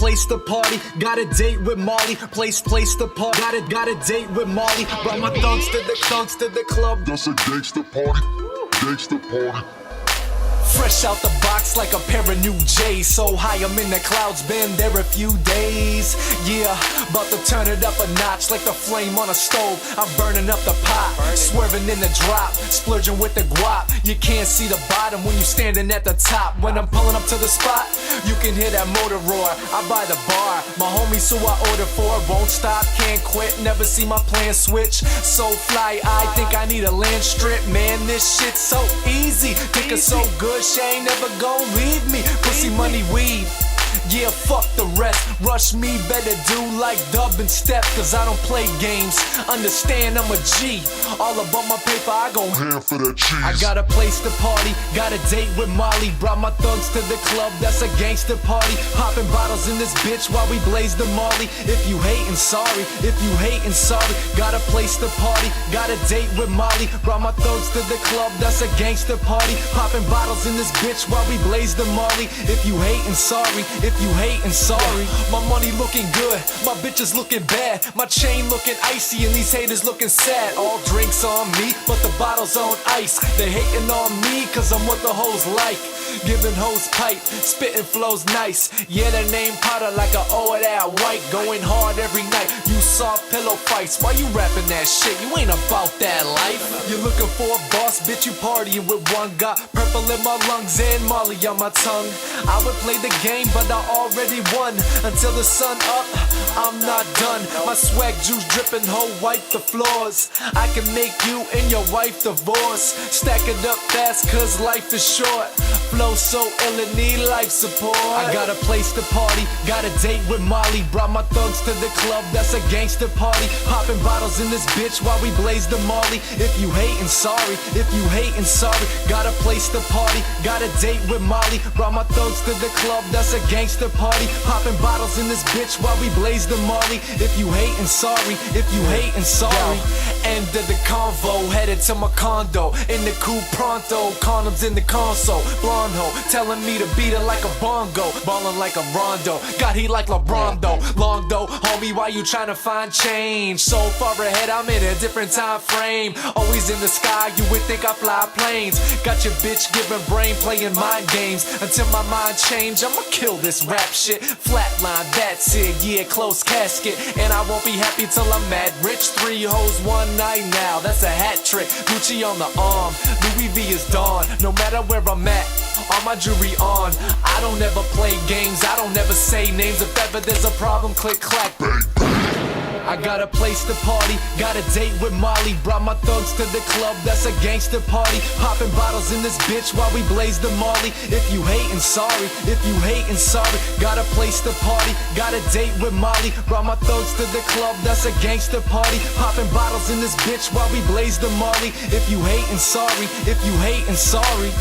place to party, got a date with Molly. Place to party, got a date with Molly. Brought my thugs to the club. That's a gangsta party, gangsta party. Fresh out the box like a pair of new J's. So high I'm in the clouds, been there a few days. Yeah, about to turn it up a notch like the flame on a stove. I'm burning up the pot, swerving in the drop, splurging with the guap. You can't see the bottom when you standing at the top. When I'm pulling up to the spot, you can hear that motor roar. I buy the bar, my homies who I order for. Won't stop, can't quit, never see my plan switch. So fly, I think I need a land strip. Man, this shit's so easy, think it's so good. She ain't never gon' leave me. Pussy, money, weed. Yeah, fuck the rest. Rush me, better do like Dub and Step, cause I don't play games. Understand I'm a G. All about my paper, I go hand for that cheese. I got a place to party, got a date with Molly. Brought my thugs to the club, that's a gangster party. Popping bottles in this bitch while we blaze the Molly. If you hatin', sorry. If you hatin', sorry. Got a place to party, got a date with Molly. Brought my thugs to the club, that's a gangster party. Popping bottles in this bitch while we blaze the Molly. If you hatin', sorry. If you hatin', sorry. My money looking good, my bitches looking bad. My chain looking icy and these haters looking sad. All drinks on me, but the bottle's on ice. They hating on me cause I'm what the hoes like. Giving hoes pipe, spitting flows nice. Yeah, their name powder like I owe it at white. Going hard every night, you soft pillow fights. Why you rapping that shit? You ain't about that life. You're looking for a boss, bitch, you partying with one. Got purple in my lungs and Molly on my tongue. I would play the game, but I already won. Until the sun up, I'm not done. My swag juice dripping, hoe wipe the floors. I can make you and your wife divorce. Stack it up fast cause life is short. Flow so ill and need life support. I got a place to party, got a date with Molly. Brought my thugs to the club, that's a gangster party. Popping bottles in this bitch while we blaze the Molly. If you hatin', sorry. If you hatin', sorry. Got a place to party, got a date with Molly. Brought my thugs to the club, that's a gangster party. Popping bottles in this bitch while we blaze the Molly. If you hatin', sorry. If you hatin', sorry. End of the convo, headed to my condo. In the coupe pronto, condoms in the console. Blonde hoe, telling me to beat it like a bongo. Ballin' like a rondo, got heat like LeBron though. Long though, homie, why you tryna find change? So far ahead, I'm in a different time frame. Always in the sky, you would think I fly planes. Got your bitch giving brain, playing mind games. Until my mind change, I'ma kill this rap shit. Flatline, that's it, yeah, close casket. And I won't be happy till I'm mad rich. 3 hoes, 1 night now, that's a hat trick. Gucci on the arm, Louis V is Dawn. No matter where I'm at, all my jewelry on. I don't ever play games, I don't ever say names. If ever there's a problem, click clack. I got a place to party, got a date with Molly. Brought my thugs to the club, that's a gangster party. Popping bottles in this bitch while we blaze the Molly. If you hatin', sorry. If you hatin', sorry. Got a place to party, got a date with Molly. Brought my thugs to the club, that's a gangster party. Popping bottles in this bitch while we blaze the Molly. If you hatin', sorry. If you hatin', sorry.